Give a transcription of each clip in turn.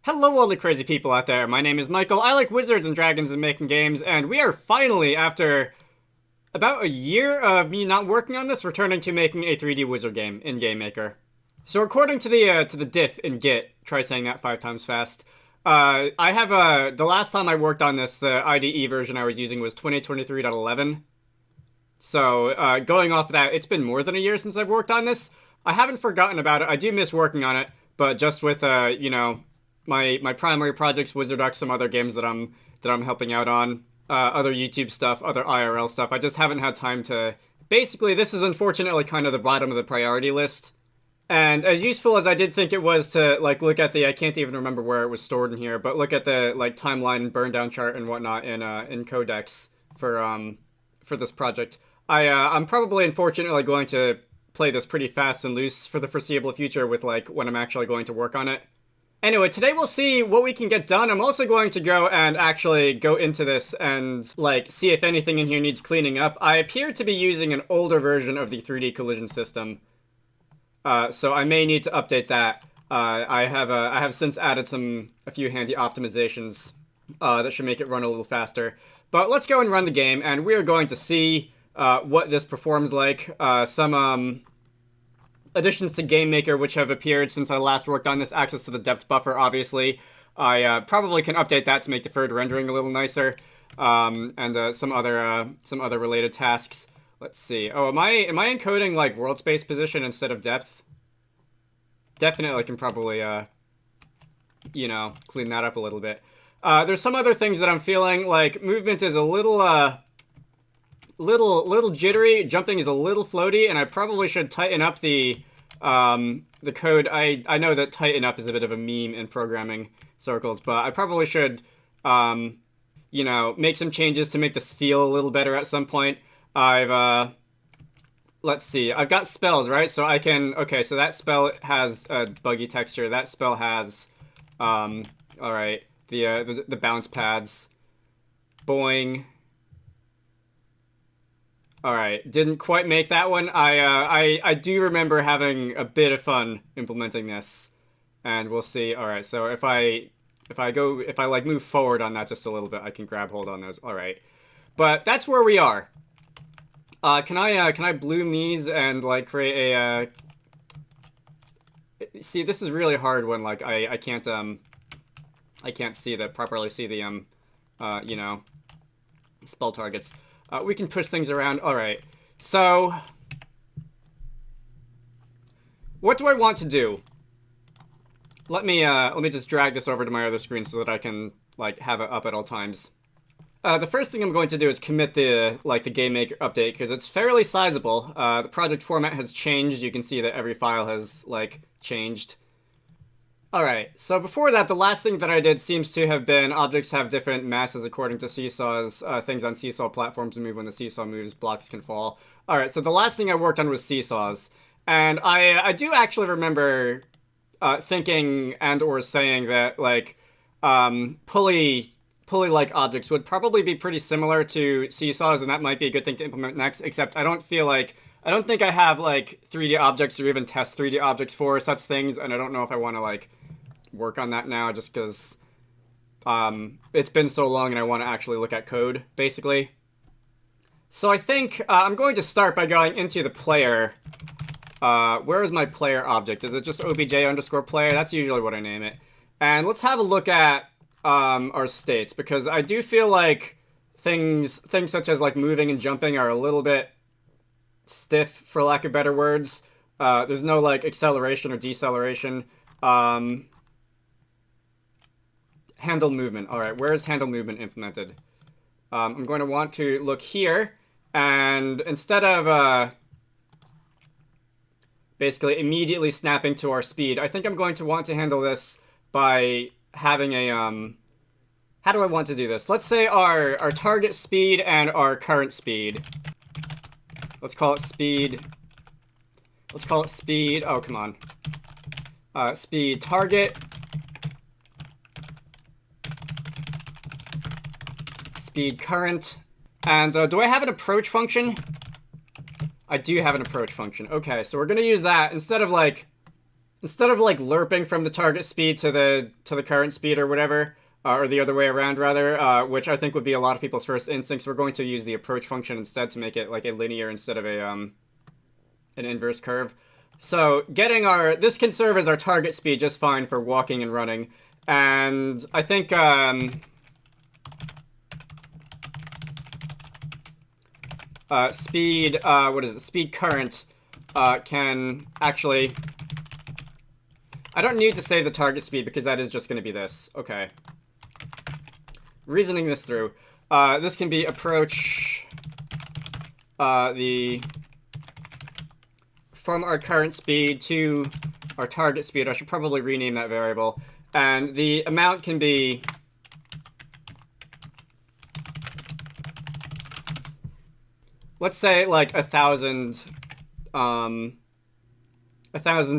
Hello all the crazy people out there, my name is Michael, I like wizards and dragons and making games, and we are finally, after about a year of me not working on this, returning to making a 3D wizard game in GameMaker. So according to the diff in Git, try saying that 5 times fast, I have the last time I worked on this, the IDE version I was using was 2023.11. So going off of that, it's been more than a year since I've worked on this. I haven't forgotten about it, I do miss working on it, but just with, you know, my primary projects, Wizarducks, some other games that I'm helping out on, other YouTube stuff, other IRL stuff. I just haven't had time to. Basically, this is unfortunately kind of the bottom of the priority list. And as useful as I did think it was to like look at the, I can't even remember where it was stored in here, but look at the like timeline and burn down chart and whatnot in Codecks for this project. I'm probably unfortunately going to play this pretty fast and loose for the foreseeable future with like when I'm actually going to work on it. Anyway, today we'll see what we can get done. I'm also going to go and actually go into this and, like, see if anything in here needs cleaning up. I appear to be using an older version of the 3D collision system, so I may need to update that. I have since added a few handy optimizations that should make it run a little faster. But let's go and run the game, and we are going to see what this performs like. Some additions to GameMaker which have appeared since I last worked on this. Access to the depth buffer, obviously. I probably can update that to make deferred rendering a little nicer, and some other related tasks. Let's see. Oh, am I encoding like world space position instead of depth? Definitely can probably you know, clean that up a little bit. There's some other things that I'm feeling like movement is a little jittery, jumping is a little floaty, and I probably should tighten up the code. I know that tighten up is a bit of a meme in programming circles, but I probably should, you know, make some changes to make this feel a little better at some point. Let's see, I've got spells, right? So I can, okay, so that spell has a buggy texture, that spell has, alright, the bounce pads, boing. Alright, didn't quite make that one. I do remember having a bit of fun implementing this. And we'll see. Alright, so if I like move forward on that just a little bit, I can grab hold on those. Alright. But that's where we are. Can I bloom these and like create a see, this is really hard when like I can't properly see the you know, spell targets. We can push things around. Alright, so what do I want to do? Let me just drag this over to my other screen so that I can like have it up at all times. The first thing I'm going to do is commit the GameMaker update because it's fairly sizable. The project format has changed. You can see that every file has like changed. Alright, so before that, the last thing that I did seems to have been objects have different masses according to seesaws. Things on seesaw platforms move when the seesaw moves, blocks can fall. Alright, so the last thing I worked on was seesaws. And I do actually remember thinking and or saying that, like, pulley-like objects would probably be pretty similar to seesaws, and that might be a good thing to implement next, except I don't think I have, like, 3D objects or even test 3D objects for such things, and I don't know if I want to, like, work on that now just because it's been so long and I want to actually look at code, basically. So I think I'm going to start by going into the player. Where is my player object? Is it just obj_player? That's usually what I name it. And let's have a look at our states, because I do feel like things such as like moving and jumping are a little bit stiff, for lack of better words. There's no like acceleration or deceleration. Handle movement. Alright, where is handle movement implemented? I'm going to want to look here, and instead of basically immediately snapping to our speed, I think I'm going to want to handle this by having a how do I want to do this? Let's say our target speed and our current speed. Let's call it speed. Let's call it speed. Oh, come on. Speed target. Speed current. And do I have an approach function? I do have an approach function. Okay, so we're going to use that instead of instead of like lerping from the target speed to the current speed or whatever, or the other way around rather, which I think would be a lot of people's first instincts, we're going to use the approach function instead to make it like a linear instead of a an inverse curve. So getting this can serve as our target speed just fine for walking and running, and I think speed what is it? Speed current can actually. I don't need to save the target speed because that is just going to be this. Okay. Reasoning this through. This can be approach from our current speed to our target speed. I should probably rename that variable. And the amount can be let's say like 1,000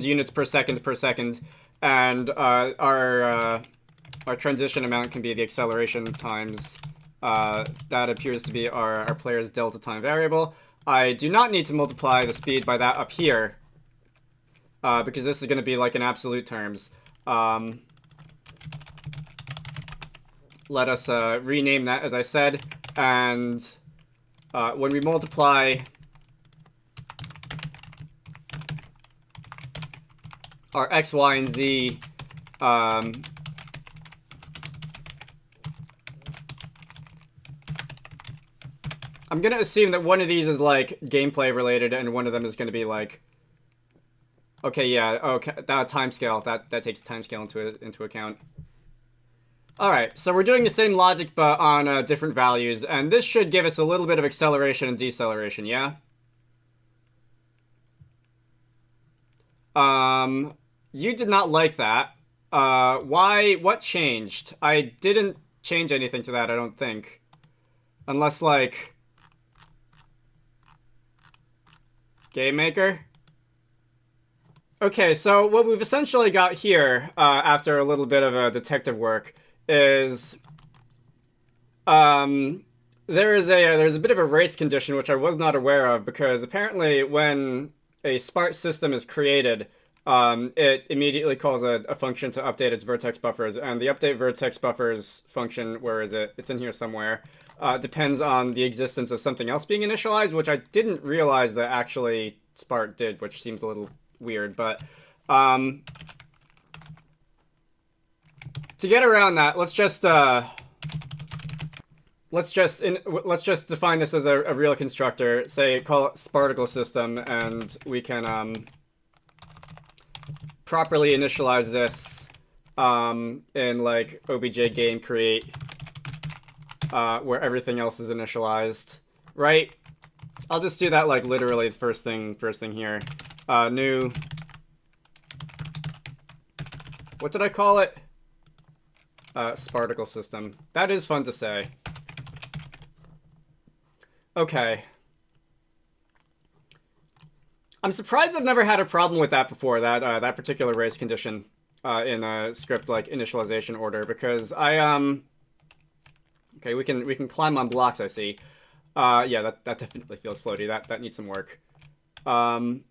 units per second, and our transition amount can be the acceleration times that appears to be our player's delta time variable. I do not need to multiply the speed by that up here because this is going to be like in absolute terms. Let us rename that, as I said, and when we multiply our x, y, and z I'm going to assume that one of these is, like, gameplay related, and one of them is going to be, like... Okay, yeah, okay, that timescale, that takes timescale into account. Alright, so we're doing the same logic, but on different values, and this should give us a little bit of acceleration and deceleration, yeah? You did not like that. Why? What changed? I didn't change anything to that, I don't think. Unless, like... Game Maker? Okay, so what we've essentially got here, after a little bit of detective work, is... there's a bit of a race condition, which I was not aware of, because apparently when a sparse system is created, it immediately calls a function to update its vertex buffers, and the update vertex buffers function, where is it? It's in here somewhere. Depends on the existence of something else being initialized, which I didn't realize that actually Spart did, which seems a little weird, but to get around that, let's just define this as a real constructor. Say, call it Sparticle system, and we can properly initialize this in like obj game create, where everything else is initialized, right? I'll just do that like literally the first thing here. New. What did I call it? Sparticle system. That is fun to say. Okay. I'm surprised I've never had a problem with that before, that particular race condition in a script like initialization order, because okay, we can climb on blocks, I see. Yeah, that definitely feels floaty. That needs some work. I've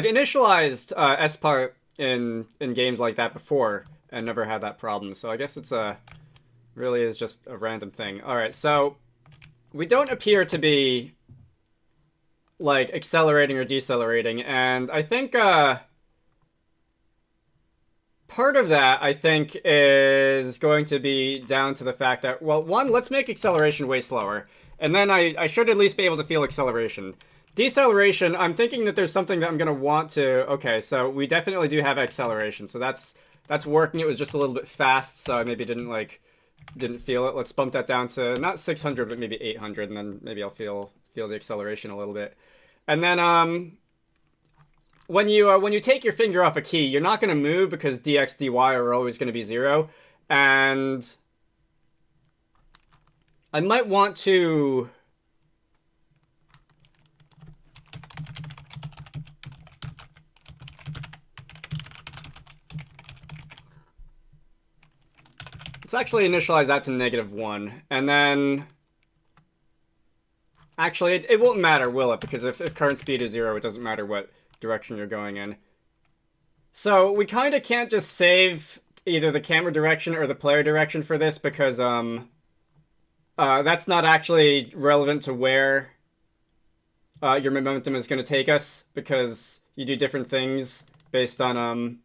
initialized spart in games like that before and never had that problem, so I guess it's really is just a random thing. Alright, so we don't appear to be like accelerating or decelerating, and I think part of that, I think, is going to be down to the fact that, well, one, let's make acceleration way slower, and then I should at least be able to feel acceleration. Deceleration, I'm thinking that there's something that I'm going to want to... Okay, so we definitely do have acceleration, so that's working. It was just a little bit fast, so I maybe didn't feel it. Let's bump that down to not 600, but maybe 800, and then maybe I'll feel the acceleration a little bit. And then when you take your finger off a key, you're not going to move because dx, dy are always going to be 0. And I might want to... Let's actually initialize that to -1. And then... Actually, it won't matter, will it? Because if current speed is 0, it doesn't matter what direction you're going in. So we kind of can't just save either the camera direction or the player direction for this because that's not actually relevant to where your momentum is going to take us, because you do different things based on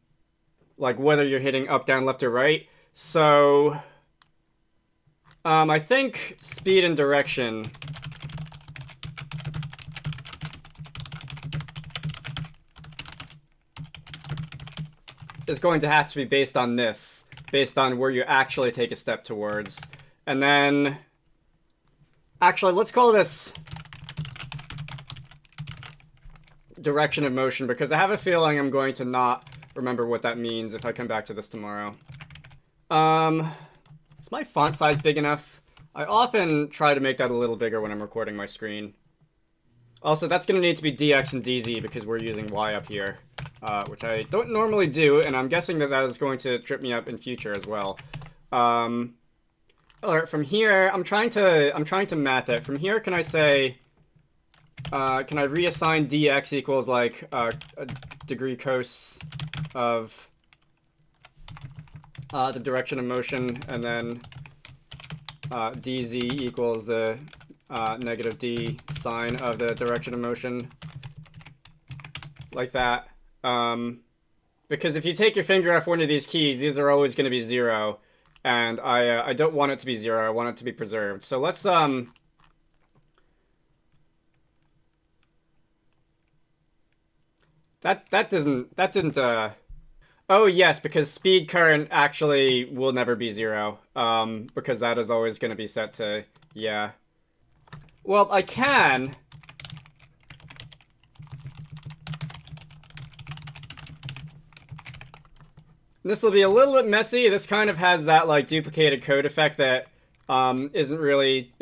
like whether you're hitting up, down, left, or right. So I think speed and direction is going to have to be based on this, based on where you actually take a step towards. And then, actually, let's call this direction of motion, because I have a feeling I'm going to not remember what that means if I come back to this tomorrow. Is my font size big enough? I often try to make that a little bigger when I'm recording my screen. Also, that's going to need to be DX and DZ because we're using Y up here, which I don't normally do, and I'm guessing that that is going to trip me up in future as well. Alright, from here, I'm trying to math it. From here, can I say, can I reassign DX equals like a degree cos of the direction of motion, and then DZ equals the negative D sine of the direction of motion, like that. Because if you take your finger off one of these keys, these are always going to be 0, and I don't want it to be 0. I want it to be preserved. So let's that didn't oh yes, because speed current actually will never be 0, because that is always going to be set to, yeah. Well, I can. This will be a little bit messy. This kind of has that like duplicated code effect that isn't really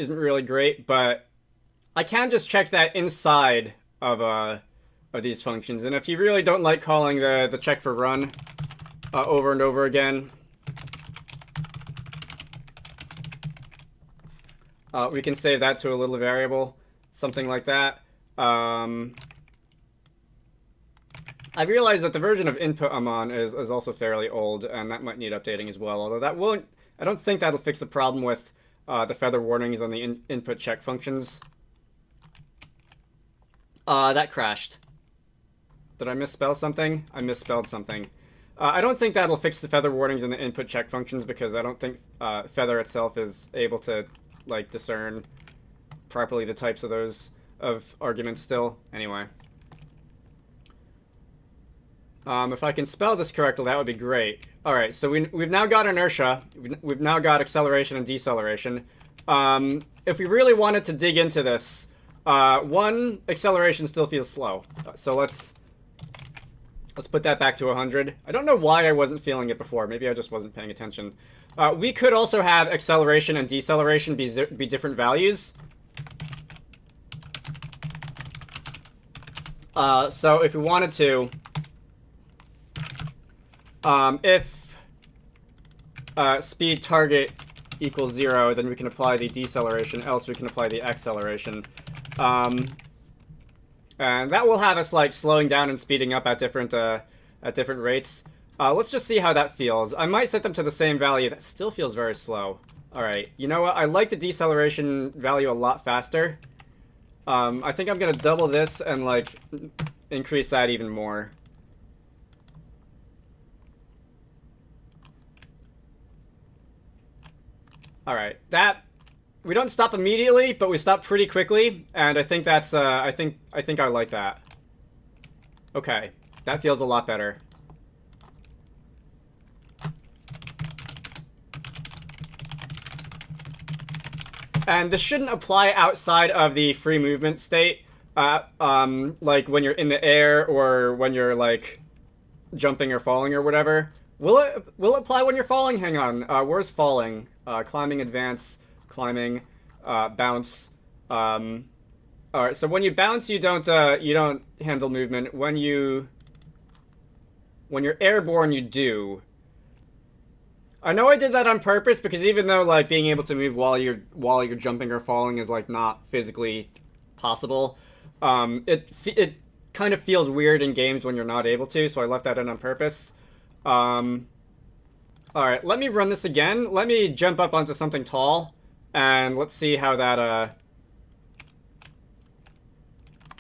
great, but I can just check that inside of these functions. And if you really don't like calling the check for run over and over again, we can save that to a little variable, something like that. I realize that the version of input I'm on is also fairly old, and that might need updating as well, although that won't, I don't think that'll fix the problem with the feather warnings on the input check functions. That crashed. Did I misspell something? I misspelled something. I don't think that'll fix the feather warnings in the input check functions, because I don't think feather itself is able to like discern properly the types of those arguments still. Anyway. If I can spell this correctly, that would be great. Alright, so we've now got inertia. We've now got acceleration and deceleration. If we really wanted to dig into this, one, acceleration still feels slow. So let's put that back to 100. I don't know why I wasn't feeling it before. Maybe I just wasn't paying attention. We could also have acceleration and deceleration be different values. So if we wanted to, if speed target equals 0, then we can apply the deceleration, else we can apply the acceleration. And that will have us like slowing down and speeding up at different rates. Let's just see how that feels. I might set them to the same value. That still feels very slow. Alright, you know what? I like the deceleration value a lot faster. I think I'm gonna double this and like increase that even more. Alright, that, we don't stop immediately, but we stop pretty quickly, and I think that's, I think I like that. Okay, that feels a lot better. And this shouldn't apply outside of the free movement state, like when you're in the air or when you're like jumping or falling or whatever. Will it apply when you're falling? Hang on. Where's falling? Climbing, advance, climbing, bounce. Alright, so when you bounce, you don't handle movement. When you're airborne, you do. I know I did that on purpose, because even though like being able to move while you're jumping or falling is like not physically possible, it kind of feels weird in games when you're not able to, so I left that in on purpose. Alright, let me run this again. Let me jump up onto something tall, and let's see how that,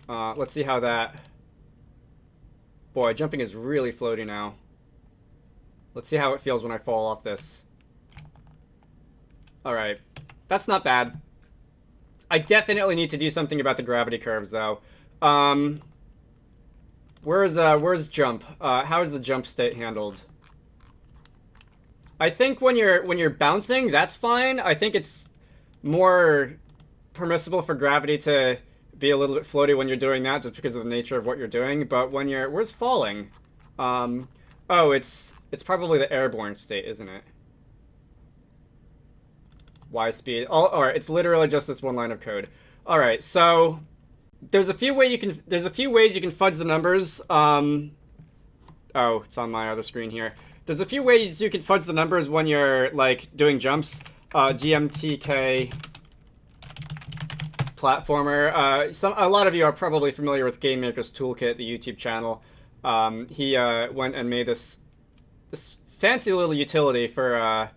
let's see how that... Boy, jumping is really floaty now. Let's see how it feels when I fall off this. Alright. That's not bad. I definitely need to do something about the gravity curves, though. Where's jump? How is the jump state handled? I think when you're bouncing, that's fine. I think it's more permissible for gravity to be a little bit floaty when you're doing that, just because of the nature of what you're doing. But when you're... Where's falling? Oh, it's probably the airborne state, isn't it? Y speed. Oh, alright, it's literally just this one line of code. Alright, so there's a few ways you can fudge the numbers. Oh, it's on my other screen here. There's a few ways you can fudge the numbers when you're like doing jumps. GMTK platformer. A lot of you are probably familiar with Game Maker's Toolkit, the YouTube channel. He went and made this fancy little utility for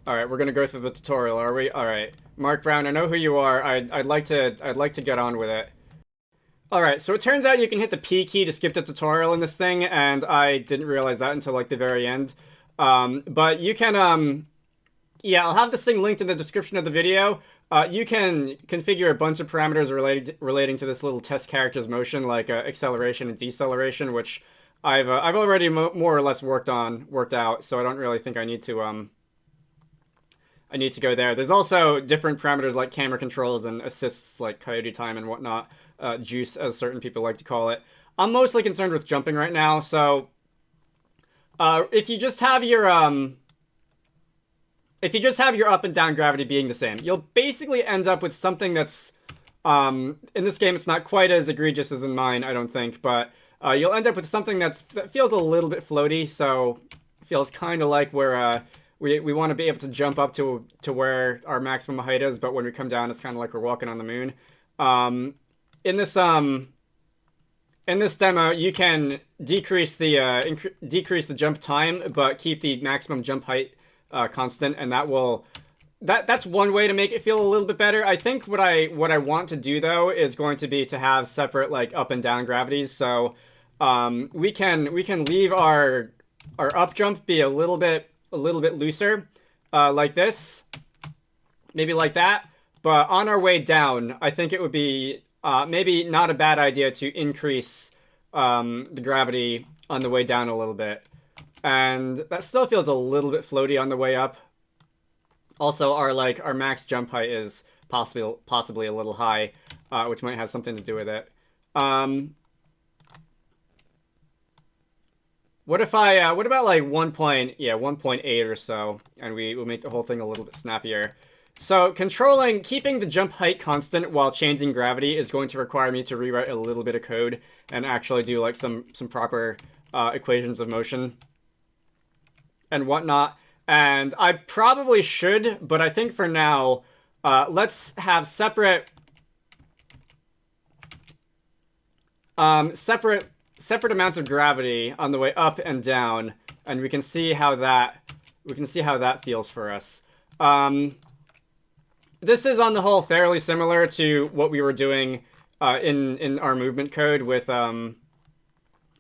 Alright, we're gonna go through the tutorial, are we? Alright. Mark Brown, I know who you are. I'd like to get on with it. Alright, so it turns out you can hit the P key to skip the tutorial in this thing, and I didn't realize that until like the very end. But you can yeah, I'll have this thing linked in the description of the video. You can configure a bunch of parameters relating to this little test character's motion, like acceleration and deceleration, which I've already more or less worked out, so I don't really think I need to go there. There's also different parameters like camera controls and assists like coyote time and whatnot, juice as certain people like to call it. I'm mostly concerned with jumping right now, so if you just have your up and down gravity being the same, you'll basically end up with something that's in this game it's not quite as egregious as in mine, I don't think, but you'll end up with something that feels a little bit floaty, so it feels kind of like where we want to be able to jump up to where our maximum height is, but when we come down, it's kind of like we're walking on the moon. In this demo, you can decrease the jump time, but keep the maximum jump height constant, and that's one way to make it feel a little bit better. I think what I want to do though is going to be to have separate like up and down gravities. So we can leave our up jump be a little bit looser, like this, maybe like that. But on our way down, I think it would be maybe not a bad idea to increase the gravity on the way down a little bit. And that still feels a little bit floaty on the way up. Also, our max jump height is possibly a little high, which might have something to do with it. What about like 1.8 or so, and we'll make the whole thing a little bit snappier. So keeping the jump height constant while changing gravity is going to require me to rewrite a little bit of code and actually do like some proper equations of motion and whatnot. And I probably should, but I think for now, let's have separate amounts of gravity on the way up and down, and we can see how that feels for us. This is on the whole fairly similar to what we were doing in our movement code with the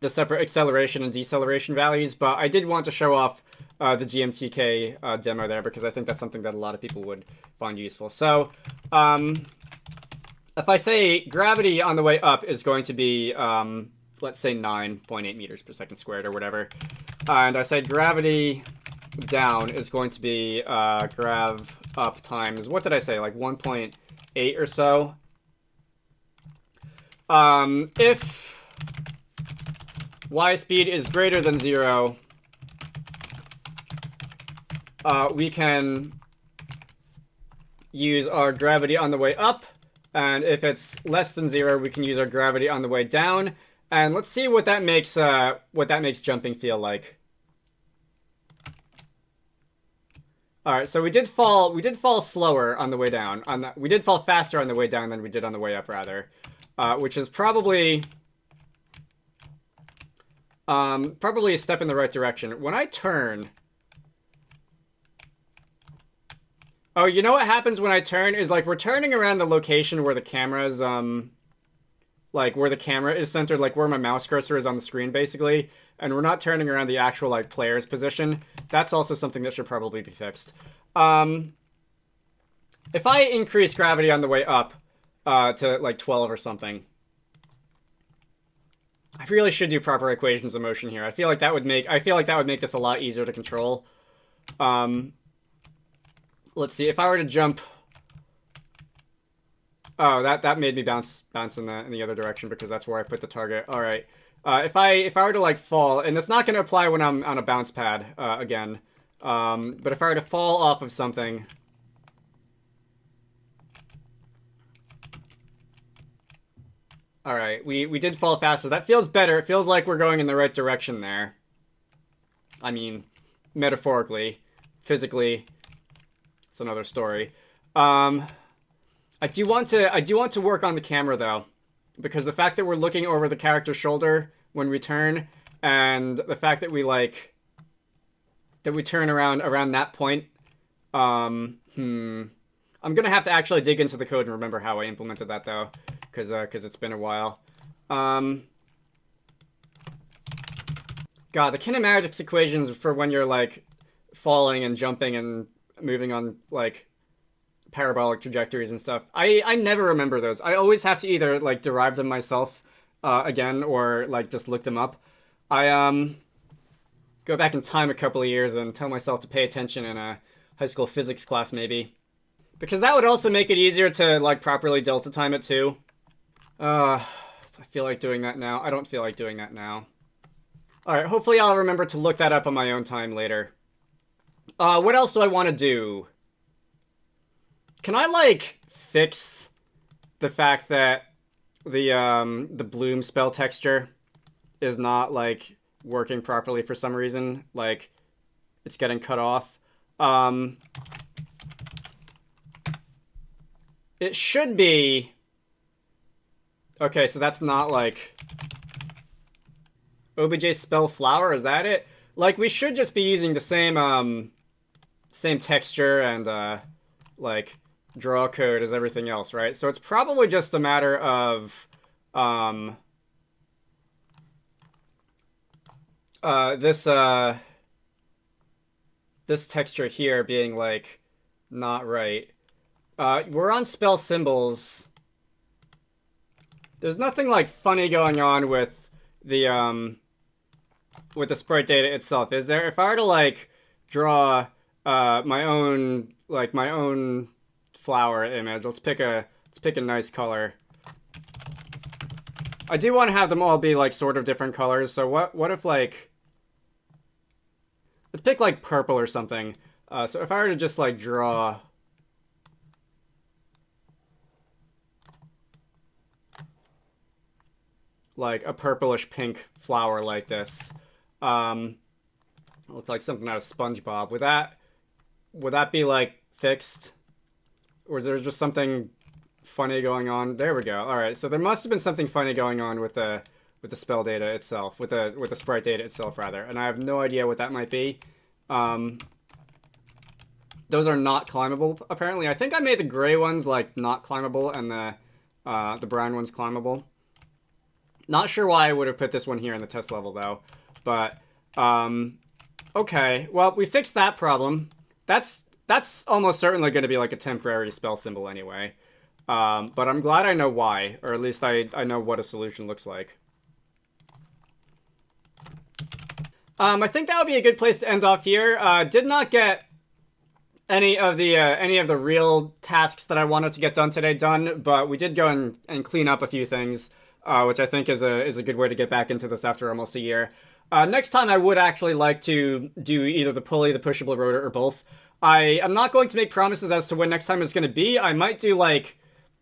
separate acceleration and deceleration values, but I did want to show off the GMTK demo there because I think that's something that a lot of people would find useful. So if I say gravity on the way up is going to be let's say 9.8 meters per second squared or whatever, and I say gravity down is going to be grav up times, what did I say, like 1.8 or so. If y speed is greater than 0, we can use our gravity on the way up, and if it's less than 0, we can use our gravity on the way down. And let's see what that makes jumping feel like. All right, so we did fall slower on the way down. We did fall faster on the way down than we did on the way up, rather. which is probably a step in the right direction. When I turn... Oh, you know what happens when I turn is, like, we're turning around the location where the camera's, like, where the camera is centered, like, where my mouse cursor is on the screen, basically. And we're not turning around the actual, like, player's position. That's also something that should probably be fixed. If I increase gravity on the way up, to, like, 12 or something... I really should do proper equations of motion here. I feel like that would make this a lot easier to control. Let's see, if I were to jump... Oh, that made me bounce in the other direction because that's where I put the target. All right. If I were to, like, fall, and it's not going to apply when I'm on a bounce pad again. But if I were to fall off of something... All right, we did fall faster. That feels better. It feels like we're going in the right direction there. I mean, metaphorically, physically, it's another story. I do want to work on the camera though, because the fact that we're looking over the character's shoulder when we turn, and the fact that we turn around that point, I'm gonna have to actually dig into the code and remember how I implemented that though. Because it's been a while. God, the kinematics equations for when you're, like, falling and jumping and moving on, like, parabolic trajectories and stuff. I never remember those. I always have to either, like, derive them myself again or, like, just look them up. I go back in time a couple of years and tell myself to pay attention in a high school physics class, maybe. Because that would also make it easier to, like, properly delta time it, too. I feel like doing that now. I don't feel like doing that now. Alright, hopefully I'll remember to look that up on my own time later. What else do I want to do? Can I, like, fix the fact that the bloom spell texture is not, like, working properly for some reason? Like, it's getting cut off. It should be... Okay, so that's not, like... OBJ spell flower, is that it? Like, we should just be using the same, same texture and, like, draw code as everything else, right? So it's probably just a matter of, this texture here being, like, not right. We're on spell symbols... There's nothing, like, funny going on with the sprite data itself, is there? If I were to, like, draw my own flower image, let's pick a nice color. I do want to have them all be, like, sort of different colors, so what if, like... Let's pick, like, purple or something. So if I were to just, like, draw... like a purplish pink flower like this. Looks like something out of SpongeBob. Would that be, like, fixed? Or is there just something funny going on? There we go. All right, so there must have been something funny going on with the spell data itself, with the sprite data itself rather, and I have no idea what that might be. Those are not climbable apparently. I think I made the gray ones, like, not climbable and the brown ones climbable. Not sure why I would have put this one here in the test level, though. But, okay. Well, we fixed that problem. That's almost certainly going to be, like, a temporary spell symbol anyway. But I'm glad I know why. Or at least I know what a solution looks like. I think that would be a good place to end off here. Did not get any of the real tasks that I wanted to get done today done, but we did go and clean up a few things. Which I think is a good way to get back into this after almost a year. Next time I would actually like to do either the pulley, the pushable rotor, or both. I'm not going to make promises as to when next time it's going to be. I might do, like...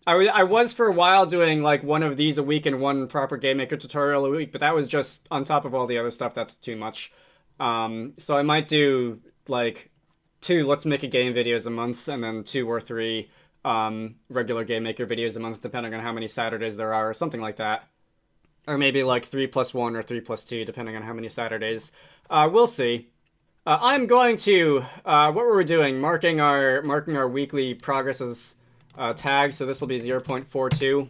I was for a while doing, like, one of these a week and one proper GameMaker tutorial a week, but that was just on top of all the other stuff. That's too much. So I might do, like, 2 Let's Make a Game videos a month, and then 2 or 3 regular Game Maker videos a month, depending on how many Saturdays there are, or something like that. Or maybe like 3+1 or 3+2, depending on how many Saturdays. We'll see. I'm going to, what were we doing? Marking our weekly progress as tags, so this will be 0.42.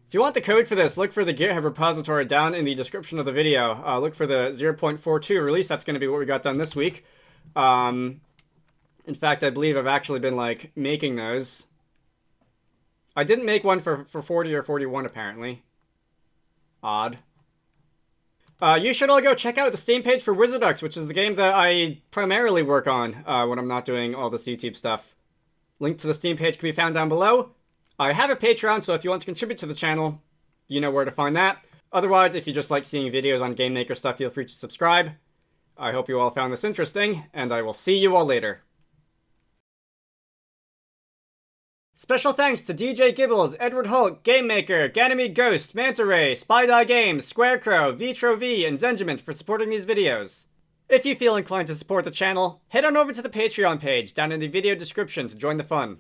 If you want the code for this, look for the GitHub repository down in the description of the video. Look for the 0.42 release. That's going to be what we got done this week. In fact, I believe I've actually been, like, making those. I didn't make one for 40 or 41, apparently. Odd. You should all go check out the Steam page for Wizarducks, which is the game that I primarily work on when I'm not doing all this YouTube stuff. Link to the Steam page can be found down below. I have a Patreon, so if you want to contribute to the channel, you know where to find that. Otherwise, if you just like seeing videos on Game Maker stuff, feel free to subscribe. I hope you all found this interesting, and I will see you all later. Special thanks to DJ Gibbles, Edward Hulk, Game Maker, Ganymede Ghost, Manta Ray, Spydog Games, Squarecrow, Vitro V, and Zengiment for supporting these videos. If you feel inclined to support the channel, head on over to the Patreon page down in the video description to join the fun.